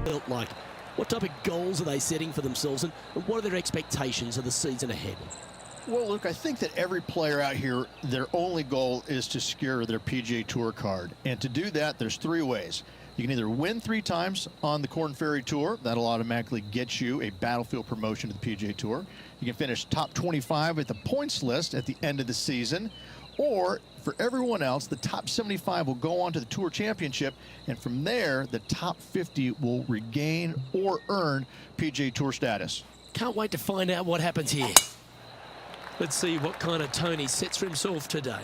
felt like? What type of goals are they setting for themselves, and what are their expectations of the season ahead? Well, look, I think that every player out here, their only goal is to secure their PGA Tour card. And to do that, there's three ways. You can either win 3 times on the Korn Ferry Tour. That'll automatically get you a Battlefield promotion to the PGA Tour. You can finish top 25 at the points list at the end of the season. Or, for everyone else, the top 75 will go on to the Tour Championship, and from there, the top 50 will regain or earn PGA Tour status. Can't wait to find out what happens here. Let's see what kind of tone he sets for himself today.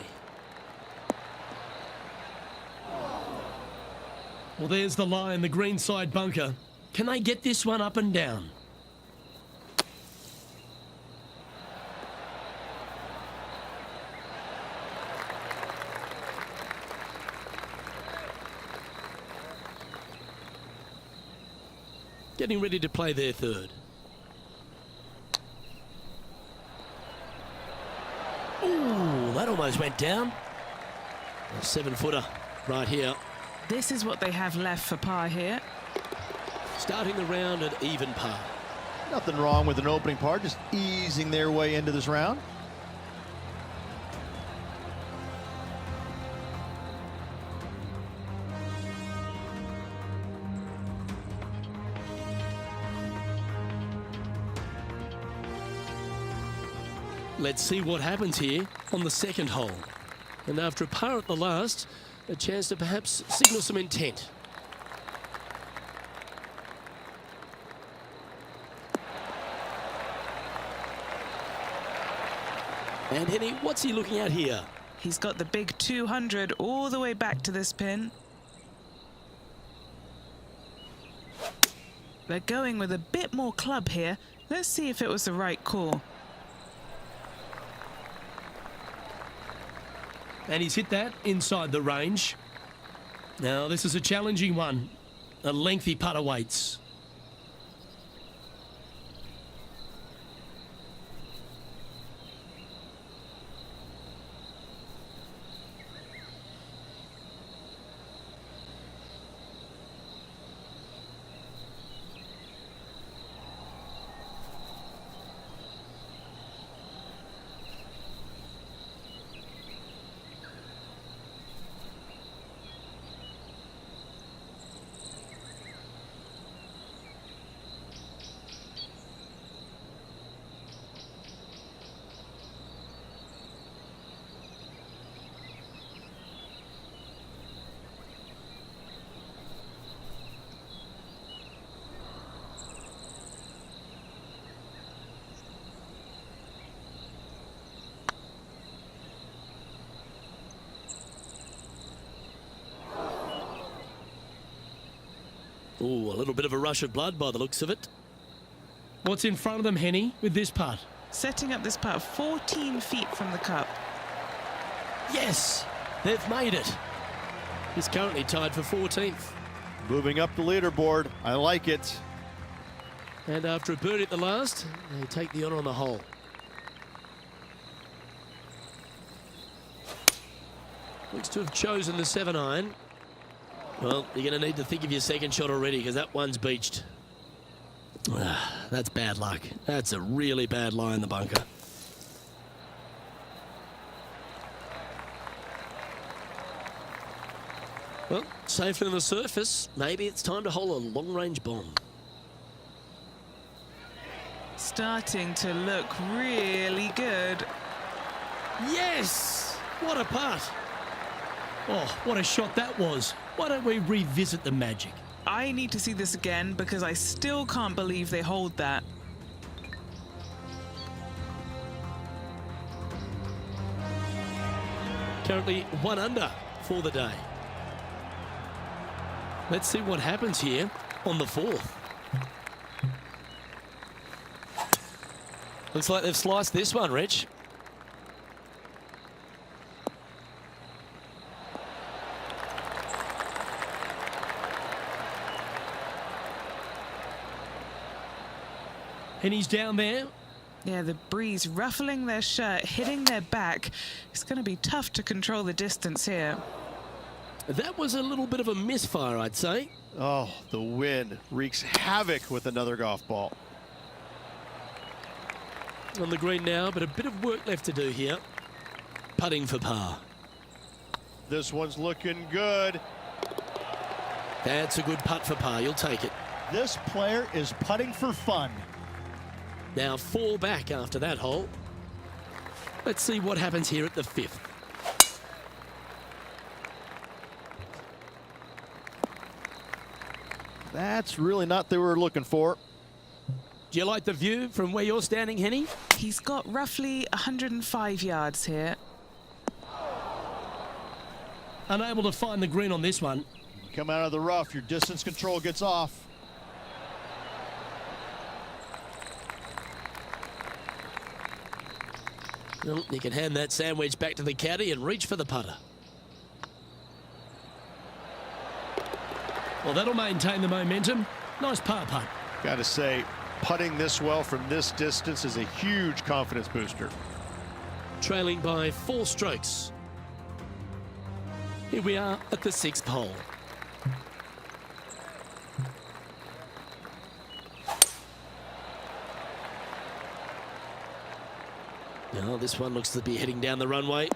Well, there's the line, the greenside bunker. Can they get this one up and down? Getting ready to play their third. Ooh, that almost went down. A 7-footer right here. This is what they have left for par here. Starting the round at even par. Nothing wrong with an opening par, just easing their way into this round. Let's see what happens here on the second hole. And after a par at the last, a chance to perhaps signal some intent. And Henny, what's he looking at here? He's got the big 200 all the way back to this pin. They're going with a bit more club here. Let's see if it was the right call. And he's hit that inside the range. Now, this is a challenging one. A lengthy putt awaits. Ooh, a little bit of a rush of blood by the looks of it. What's in front of them, Henny, with this putt? Setting up this putt 14 feet from the cup. Yes, they've made it. He's currently tied for 14th. Moving up the leaderboard. I like it. And after a birdie at the last, they take the honour on the hole. Looks to have chosen the 7-iron. Well, you're going to need to think of your second shot already, because that one's beached. That's bad luck. That's a really bad lie in the bunker. Well, safely on the surface. Maybe it's time to hole a long-range bomb. Starting to look really good. Yes! What a putt. Oh, what a shot that was. Why don't we revisit the magic? I need to see this again because I still can't believe they hold that. Currently 1 under for the day. Let's see what happens here on the 4th. Looks like they've sliced this one, Rich. And he's down there. Yeah, the breeze ruffling their shirt, hitting their back. It's going to be tough to control the distance here. That was a little bit of a misfire, I'd say. Oh, the wind wreaks havoc with another golf ball. On the green now, but a bit of work left to do here. Putting for par. This one's looking good. That's a good putt for par. You'll take it. This player is putting for fun. Now 4 back after that hole. Let's see what happens here at the 5th. That's really not what they were looking for. Do you like the view from where you're standing, Henny? He's got roughly 105 yards here. Unable to find the green on this one. You come out of the rough, your distance control gets off. Well, you can hand that sandwich back to the caddy and reach for the putter. Well, that'll maintain the momentum. Nice par putt. Got to say, putting this well from this distance is a huge confidence booster. Trailing by 4 strokes. Here we are at the 6th hole. Now this one looks to be heading down the runway.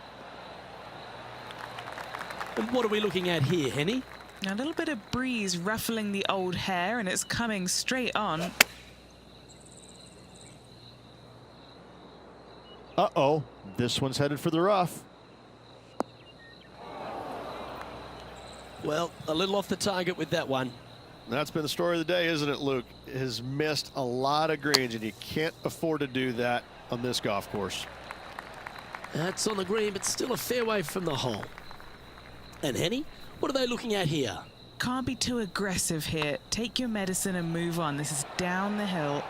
And what are we looking at here, Henny? A little bit of breeze ruffling the old hair, and it's coming straight on. Uh-oh, this one's headed for the rough. Well, a little off the target with that one. That's been the story of the day, isn't it, Luke? Has missed a lot of greens, and you can't afford to do that on this golf course. That's on the green, but still a fair way from the hole. And Henny, what are they looking at here? Can't be too aggressive here. Take your medicine and move on. This is down the hill.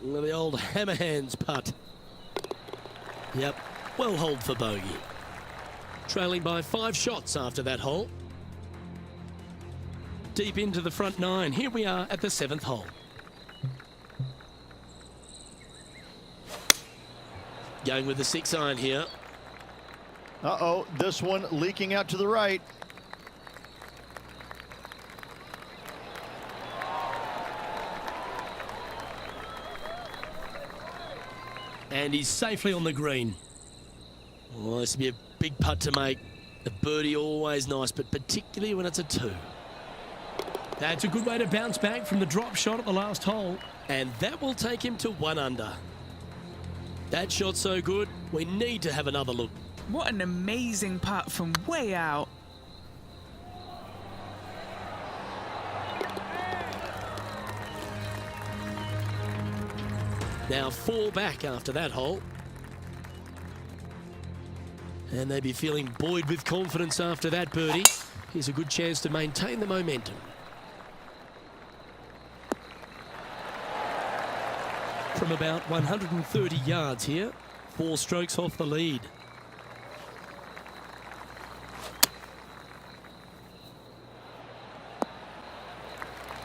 Well, the old hammer hands putt. Yep, well holed for bogey. Trailing by 5 shots after that hole. Deep into the front 9. Here we are at the 7th hole. Going with the 6-iron here. Uh-oh, this one leaking out to the right. And he's safely on the green. Oh, this would be a big putt to make. A birdie always nice, but particularly when it's a 2. That's a good way to bounce back from the drop shot at the last hole. And that will take him to 1 under. That shot's so good, we need to have another look. What an amazing putt from way out. Now 4 back after that hole. And they'd be feeling buoyed with confidence after that birdie. Here's a good chance to maintain the momentum. From about 130 yards here, 4 strokes off the lead.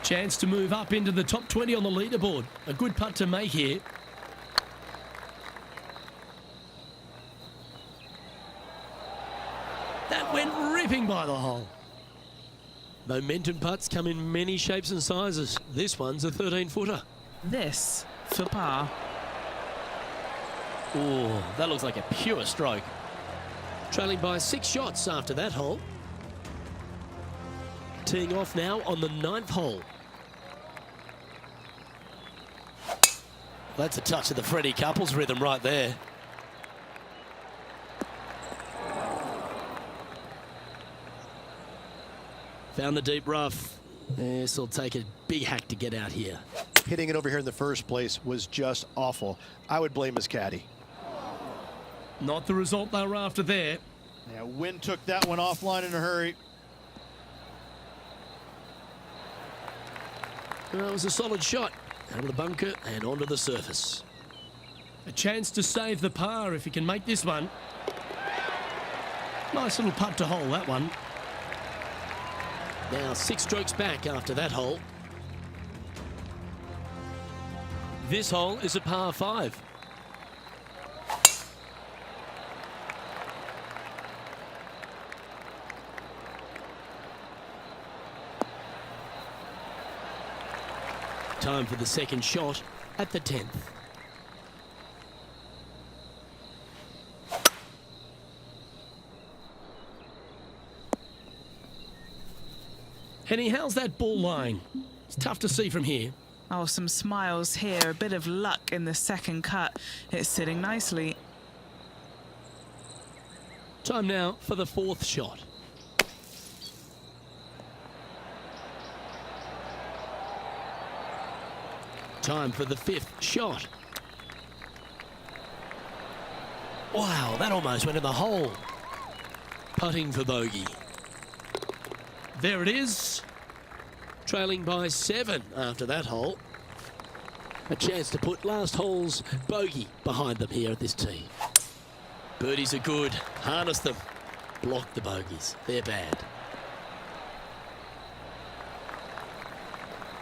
Chance to move up into the top 20 on the leaderboard. A good putt to make here. That went ripping by the hole. Momentum putts come in many shapes and sizes. This one's a 13-footer. This for par. Oh, that looks like a pure stroke. Trailing by 6 shots after that hole. Teeing off now on the 9th hole. That's a touch of the Freddie Couples rhythm right there. Found the deep rough. This will take a big hack to get out here. Hitting it over here in the first place was just awful. I would blame his caddy. Not the result they were after there. Yeah, wind took that one offline in a hurry. Well, it was a solid shot. Out of the bunker and onto the surface. A chance to save the par if he can make this one. Nice little putt to hole, that one. Now 6 strokes back after that hole. This hole is a par 5. Time for the second shot at the 10th. Henny, how's that ball lying? It's tough to see from here. Oh, some smiles here. A bit of luck in the second cut. It's sitting nicely. Time now for the fourth shot. Time for the fifth shot. Wow, that almost went in the hole. Putting for bogey. There it is. Trailing by 7 after that hole. A chance to put last hole's bogey behind them here at this tee. Birdies are good. Harness them. Block the bogeys. They're bad.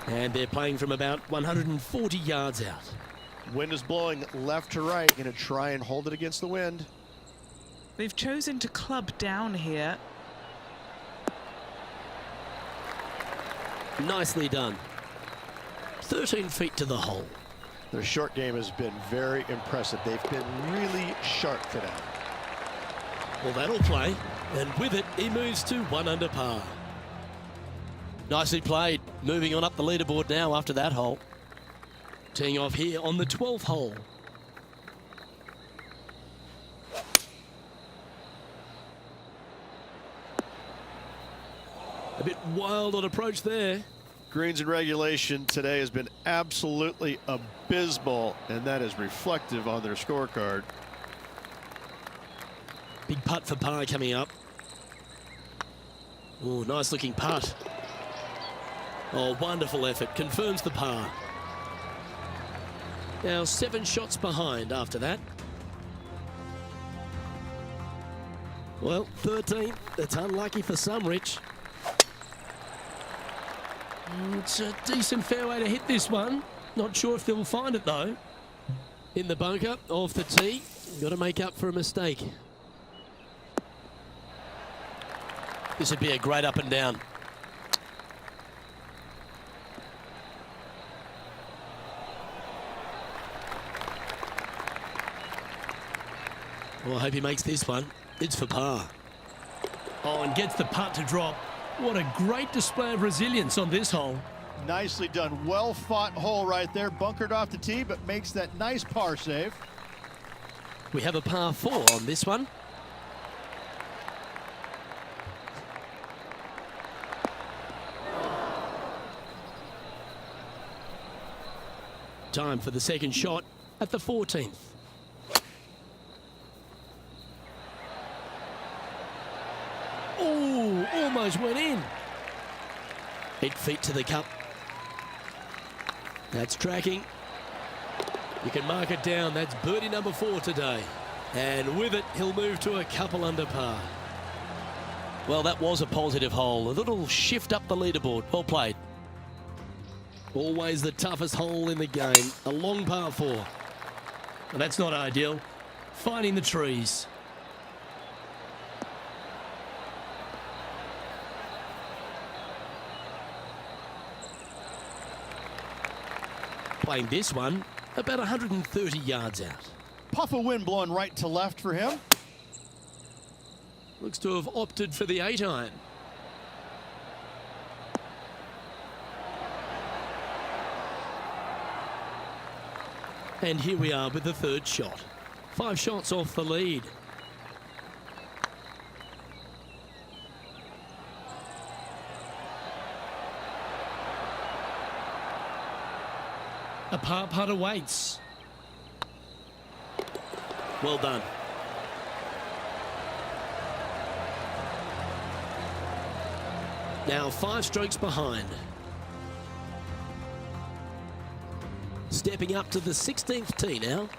And they're playing from about 140 yards out. Wind is blowing left to right. Going to try and hold it against the wind. They've chosen to club down here. Nicely done. 13 feet to the hole. Their short game has been very impressive. They've been really sharp today. Well, that'll play. And with it, he moves to 1 under par. Nicely played. Moving on up the leaderboard now after that hole. Teeing off here on the 12th hole. A bit wild on approach there. Greens and regulation today has been absolutely abysmal, and that is reflective on their scorecard. Big putt for par coming up. Oh, nice looking putt. Oh, wonderful effort. Confirms the par. Now 7 shots behind after that. Well, 13. That's unlucky for some, Rich. It's a decent fairway to hit this one. Not sure if they'll find it though. In the bunker, off the tee. Got to make up for a mistake. This would be a great up and down. Well, I hope he makes this one. It's for par. Oh, and gets the putt to drop. What a great display of resilience on this hole. Nicely done. Well fought hole right there. Bunkered off the tee, but makes that nice par save. We have a par 4 on this one. Time for the second shot at the 14th. Oh, almost went in. 8 feet to the cup. That's tracking. You can mark it down. That's birdie number 4 today. And with it, he'll move to a couple under par. Well, that was a positive hole. A little shift up the leaderboard. Well played. Always the toughest hole in the game. A long par 4. Well, that's not ideal. Finding the trees. Playing this one about 130 yards out. Puff of wind blowing right to left for him. Looks to have opted for the 8-iron. And here we are with the third shot. 5 shots off the lead. A par putt awaits. Well done. Now 5 strokes behind. Stepping up to the 16th tee now.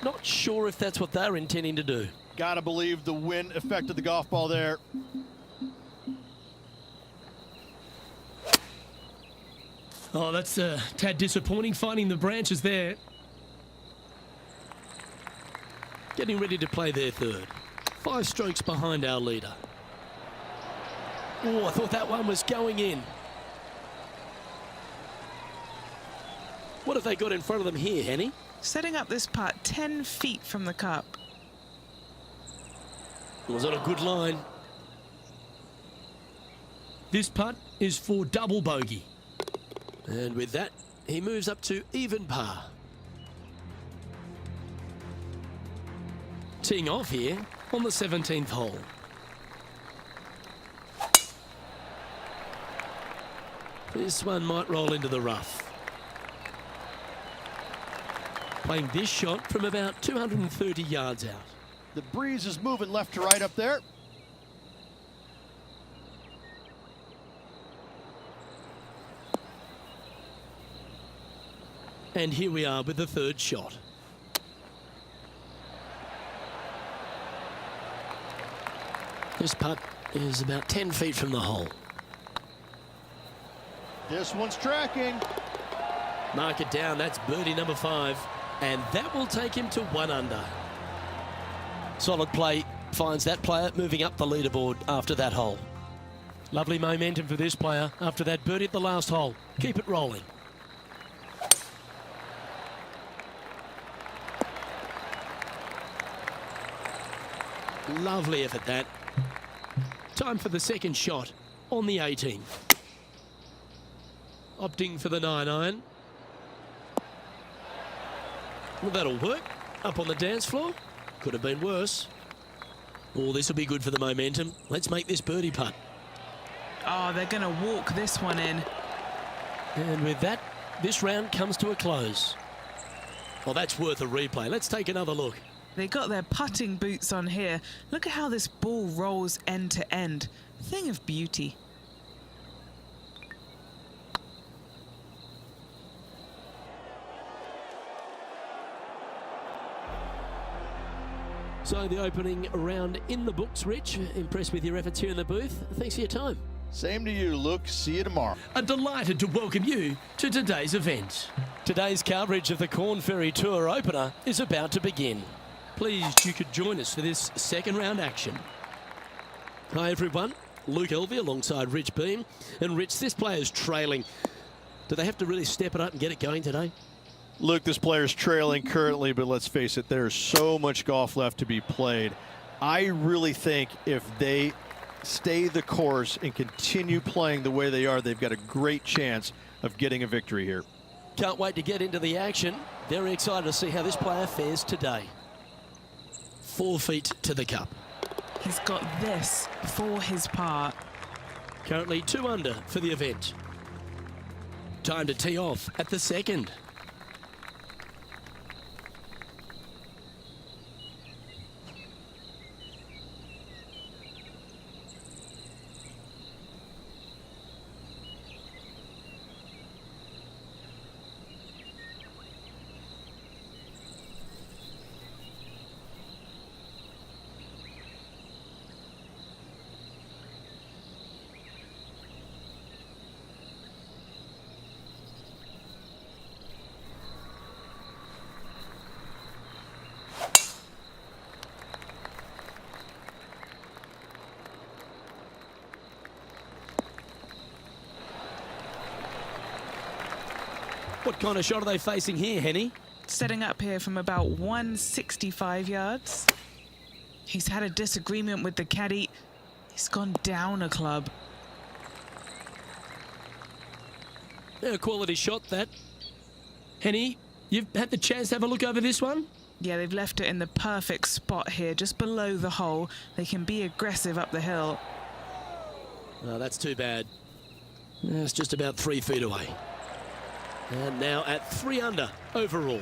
Not sure if that's what they're intending to do. Gotta believe the wind affected the golf ball there. Oh, that's a tad disappointing, finding the branches there. getting ready to play their third. 5 strokes behind our leader. Oh, I thought that one was going in. What have they got in front of them here, Henny? Setting up this putt 10 feet from the cup. It was on a good line. This putt is for double bogey. And with that, he moves up to even par. Teeing off here on the 17th hole. This one might roll into the rough. Playing this shot from about 230 yards out. The breeze is moving left to right up there. And here we are with the third shot. This putt is about 10 feet from the hole. This one's tracking. Mark it down, that's birdie number 5. And that will take him to 1 under. Solid play finds that player moving up the leaderboard after that hole. Lovely momentum for this player after that birdie at the last hole. Keep it rolling. Lovely effort that. Time for the second shot on the 18th. Opting for the 9-iron. Well, that'll work. Up on the dance floor. Could have been worse. Oh, this will be good for the momentum. Let's make this birdie putt. Oh, they're going to walk this one in. And with that, this round comes to a close. Well, that's worth a replay. Let's take another look. They got their putting boots on here. Look at how this ball rolls end to end. Thing of beauty. So the opening round in the books, Rich. Impressed with your efforts here in the booth. Thanks for your time. Same to you, Luke. See you tomorrow. Delighted to welcome you to today's event. Today's coverage of the Corn Ferry Tour opener is about to begin. Pleased you could join us for this second round action. Hi everyone, Luke Elvey alongside Rich Beam. And Rich, this player's trailing. Do they have to really step it up and get it going today? Luke, this player's trailing currently, but let's face it, there's so much golf left to be played. I really think if they stay the course and continue playing the way they are, they've got a great chance of getting a victory here. Can't wait to get into the action. Very excited to see how this player fares today. 4 feet to the cup. He's got this for his par. Currently 2 under for the event. Time to tee off at the second. What kind of shot are they facing here, Henny? Setting up here from about 165 yards. He's had a disagreement with the caddy. He's gone down a club. A quality shot, that. Henny, you've had the chance to have a look over this one? Yeah, they've left it in the perfect spot here, just below the hole. They can be aggressive up the hill. Oh, that's too bad. It's just about 3 feet away. And now at 3 under overall.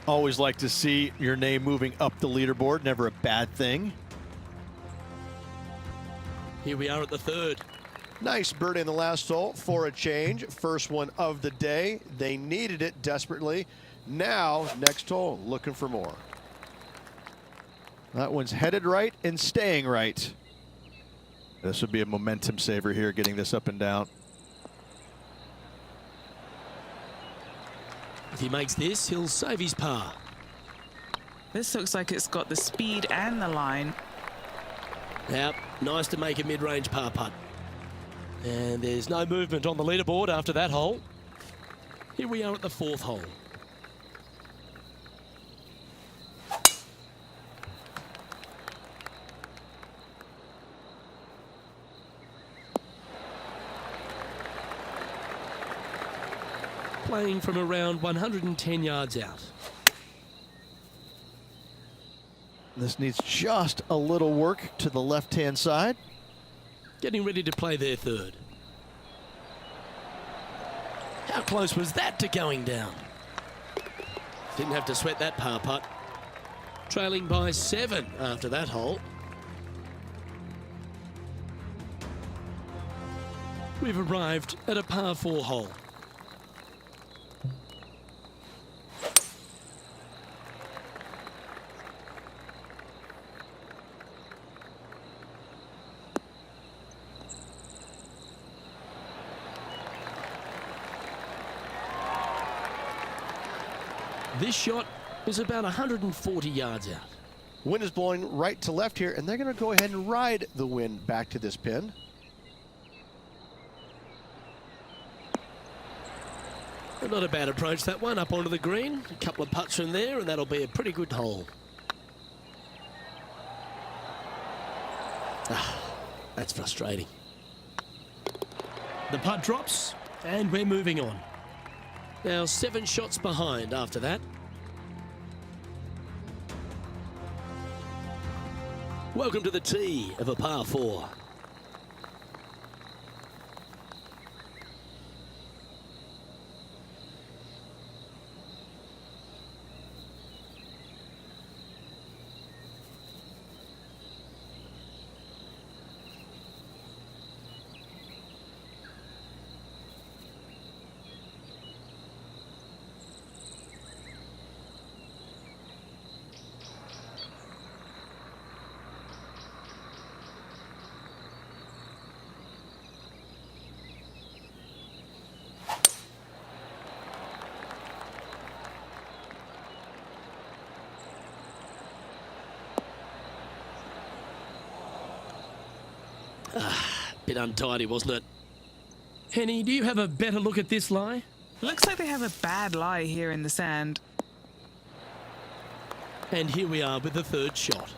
Always like to see your name moving up the leaderboard. Never a bad thing. Here we are at the third. Nice birdie in the last hole for a change. First one of the day. They needed it desperately. Now, next hole, looking for more. That one's headed right and staying right. This would be a momentum saver here, getting this up and down. If he makes this, he'll save his par. This looks like it's got the speed and the line. Yep, nice to make a mid-range par putt. And there's no movement on the leaderboard after that hole. Here we are at the 4th hole. Playing from around 110 yards out. This needs just a little work to the left-hand side. Getting ready to play their 3rd. How close was that to going down? Didn't have to sweat that par putt. Trailing by 7 after that hole. We've arrived at a par 4 hole. This shot is about 140 yards out. Wind is blowing right to left here, and they're going to go ahead and ride the wind back to this pin. Not a bad approach, that one, up onto the green. A couple of putts from there, and that'll be a pretty good hole. That's frustrating. The putt drops, and we're moving on. Now 7 shots behind after that. Welcome to the tee of a par 4. Bit untidy, wasn't it? Henny, do you have a better look at this lie? Looks like they have a bad lie here in the sand. And here we are with the 3rd shot.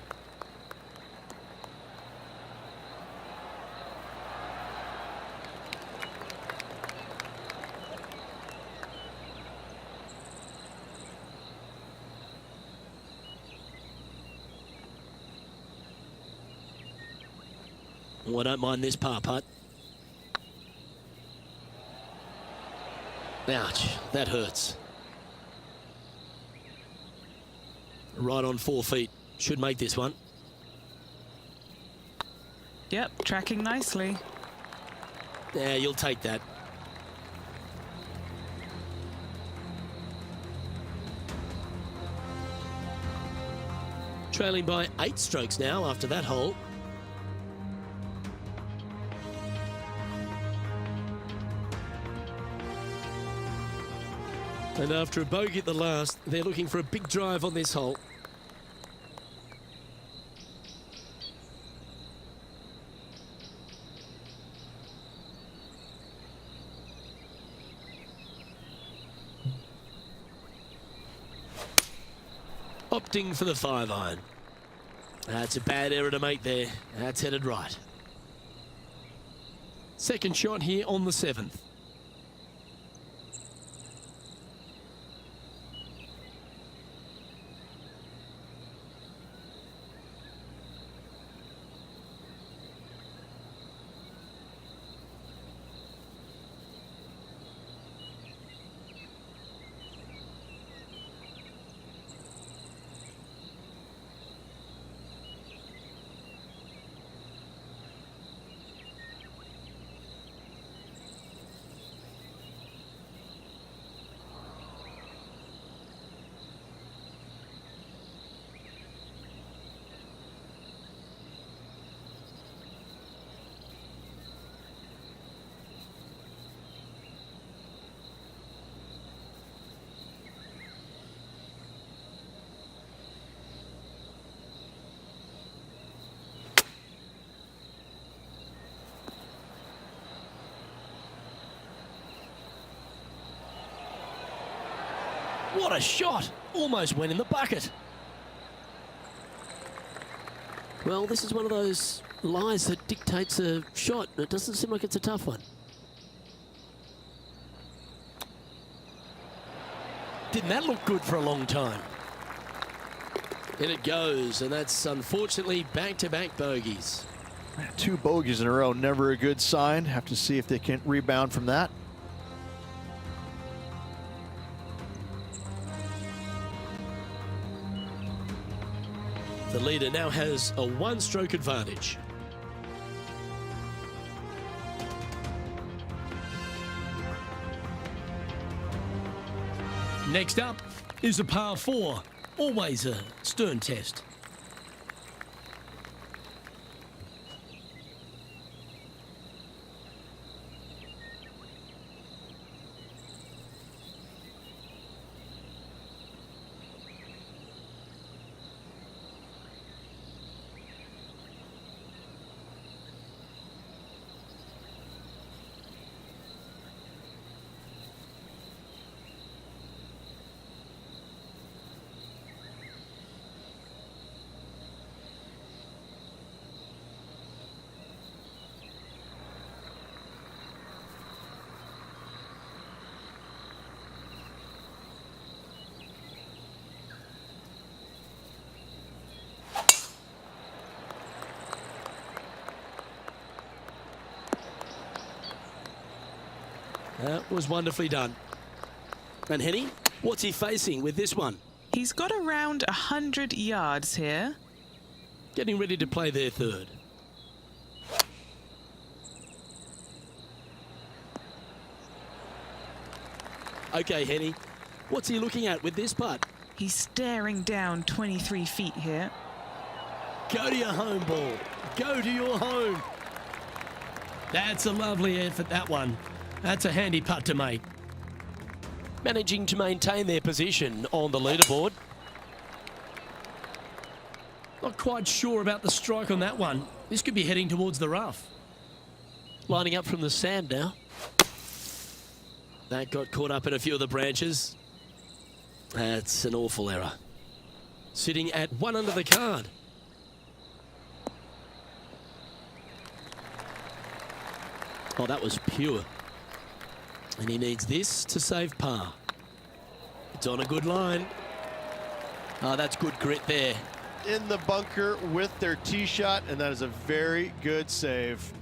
Oh, I don't mind this par putt. Ouch, that hurts. Right on 4 feet. Should make this one. Yep, tracking nicely. Yeah, you'll take that. Trailing by 8 strokes now after that hole. And after a bogey at the last, they're looking for a big drive on this hole. Opting for the 5-iron. That's a bad error to make there. That's headed right. Second shot here on the 7th. What a shot! Almost went in the bucket. Well, this is one of those lies that dictates a shot. It doesn't seem like it's a tough one. Didn't that look good for a long time? In it goes, and that's unfortunately back-to-back bogeys. 2 bogeys in a row, never a good sign. Have to see if they can rebound from that. The leader now has a 1-stroke advantage. Next up is a par 4. Always a stern test. That was wonderfully done. And Henny, what's he facing with this one? He's got around 100 yards here. Getting ready to play their third. Okay, Henny, what's he looking at with this putt? He's staring down 23 feet here. Go to your home ball. Go to your home. That's a lovely effort, that one. That's a handy putt to make. Managing to maintain their position on the leaderboard. Not quite sure about the strike on that one. This could be heading towards the rough. Lining up from the sand now. That got caught up in a few of the branches. That's an awful error. Sitting at 1 under the card. Oh, that was pure. And he needs this to save par. It's on a good line. Oh, that's good grit there. In the bunker with their tee shot, and that is a very good save.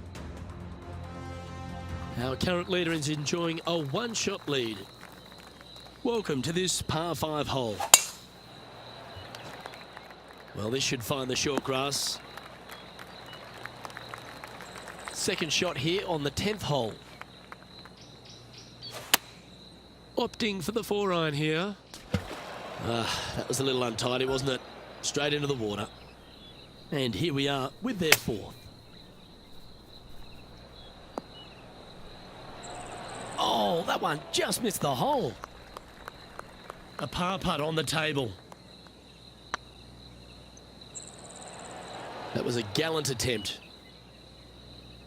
Our current leader is enjoying a 1-shot lead. Welcome to this par 5 hole. Well, this should find the short grass. Second shot here on the 10th hole. Opting for the 4-iron here. That was a little untidy, wasn't it? Straight into the water. And here we are with their 4th. Oh, that one just missed the hole. A par putt on the table. That was a gallant attempt.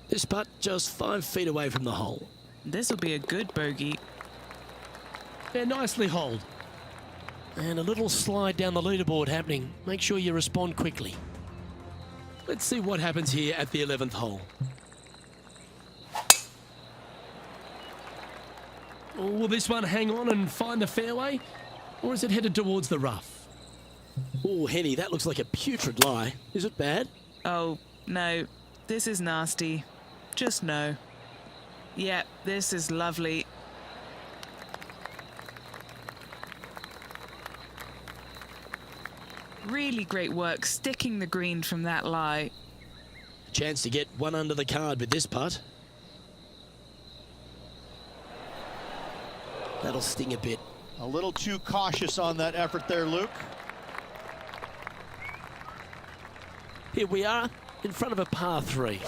This putt just 5 feet away from the hole. This will be a good bogey. Yeah, nicely holed. And a little slide down the leaderboard happening. Make sure you respond quickly. Let's see what happens here at the 11th hole. Oh, will this one hang on and find the fairway? Or is it headed towards the rough? Oh, Henny, that looks like a putrid lie. Is it bad? Oh, no. This is nasty. Just no. Yeah, this is lovely. Really great work sticking the green from that lie. Chance to get 1 under the card with this putt. That'll sting a bit. A little too cautious on that effort there, Luke. Here we are in front of a par 3.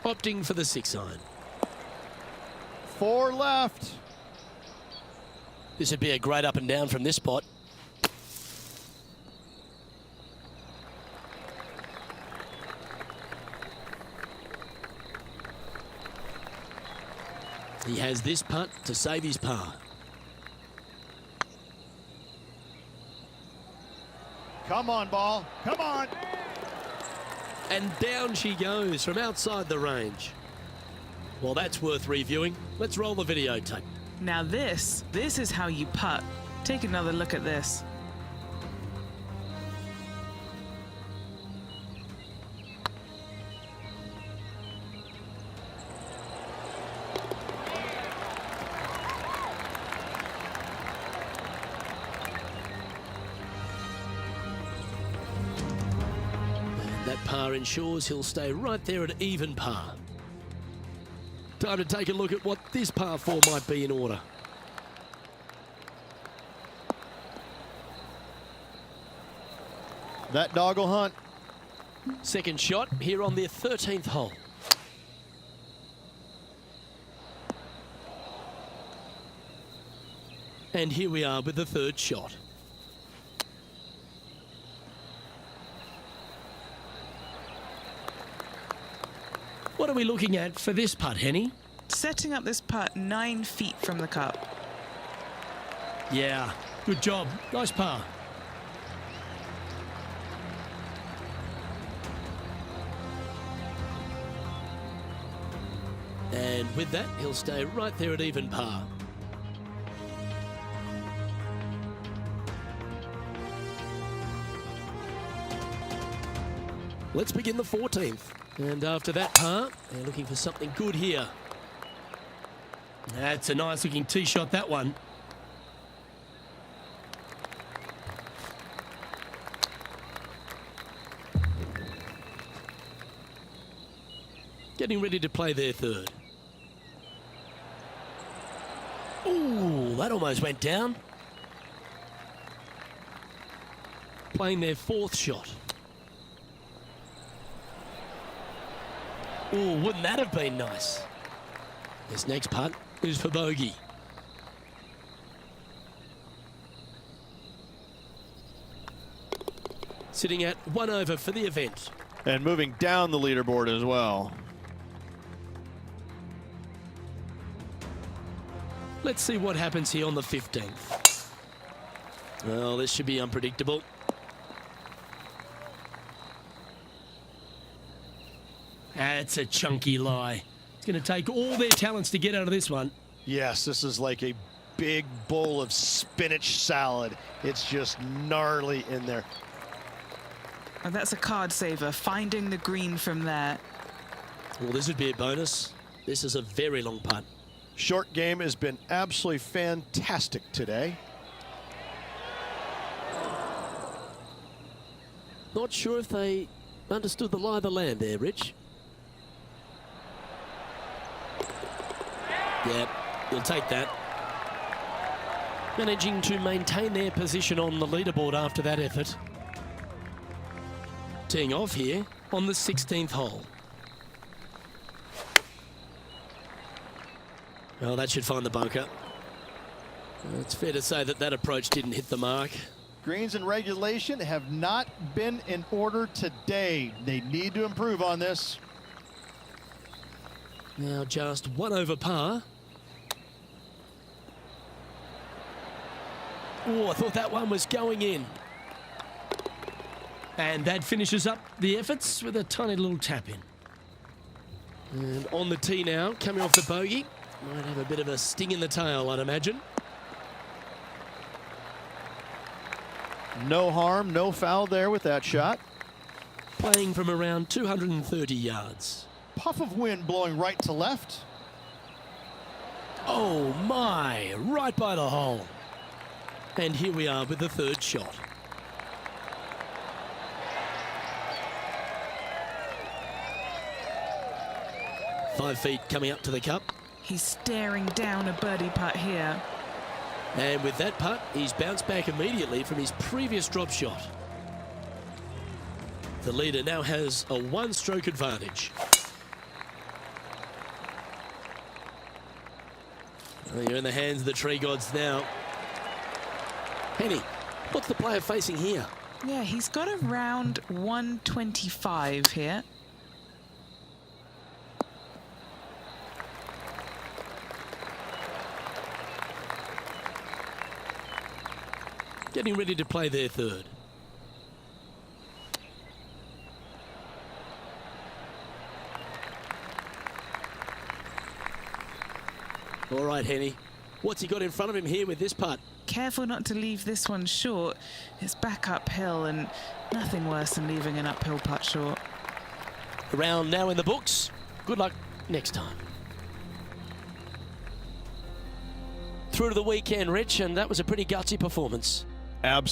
Opting for the 6-iron. 4 left. This would be a great up and down from this spot. He has this putt to save his par. Come on, ball. Come on. And down she goes from outside the range. Well, that's worth reviewing. Let's roll the videotape. Now this is how you putt. Take another look at this. That par ensures he'll stay right there at even par. Time to take a look at what this par 4 might be in order. That dog will hunt. Second shot here on their 13th hole. And here we are with the third shot. What are we looking at for this putt, Henny? Setting up this putt 9 feet from the cup. Yeah, good job. Nice par. And with that, he'll stay right there at even par. Let's begin the 14th. And after that par, they're looking for something good here. That's a nice looking tee shot, that one. Getting ready to play their third. Ooh, that almost went down. Playing their fourth shot. Ooh, wouldn't that have been nice? This next putt is for bogey. Sitting at 1 over for the event. And moving down the leaderboard as well. Let's see what happens here on the 15th. Well, this should be unpredictable. That's a chunky lie. It's going to take all their talents to get out of this one. Yes, this is like a big bowl of spinach salad. It's just gnarly in there. Oh, that's a card saver, finding the green from there. Well, this would be a bonus. This is a very long putt. Short game has been absolutely fantastic today. Not sure if they understood the lie of the land there, Rich. Yeah, you'll take that. Managing to maintain their position on the leaderboard after that effort. Teeing off here on the 16th hole. Well, that should find the bunker. It's fair to say that that approach didn't hit the mark. Greens and regulation have not been in order today. They need to improve on this. Now just 1 over par. Oh, I thought that one was going in. And that finishes up the efforts with a tiny little tap in. And on the tee now, coming off the bogey. Might have a bit of a sting in the tail, I'd imagine. No harm, no foul there with that shot. Playing from around 230 yards. Puff of wind blowing right to left. Oh my, right by the hole. And here we are with the third shot. Five feet coming up to the cup. He's staring down a birdie putt here. And with that putt, he's bounced back immediately from his previous drop shot. The leader now has a 1-stroke advantage. Well, you're in the hands of the tree gods now. Henny, what's the player facing here? Yeah, he's got around 125 here. Getting ready to play their third. All right, Henny. What's he got in front of him here with this putt? Careful not to leave this one short. It's back uphill, and nothing worse than leaving an uphill putt short. The round now in the books. Good luck next time. Through to the weekend, Rich, and that was a pretty gutsy performance. Absolutely.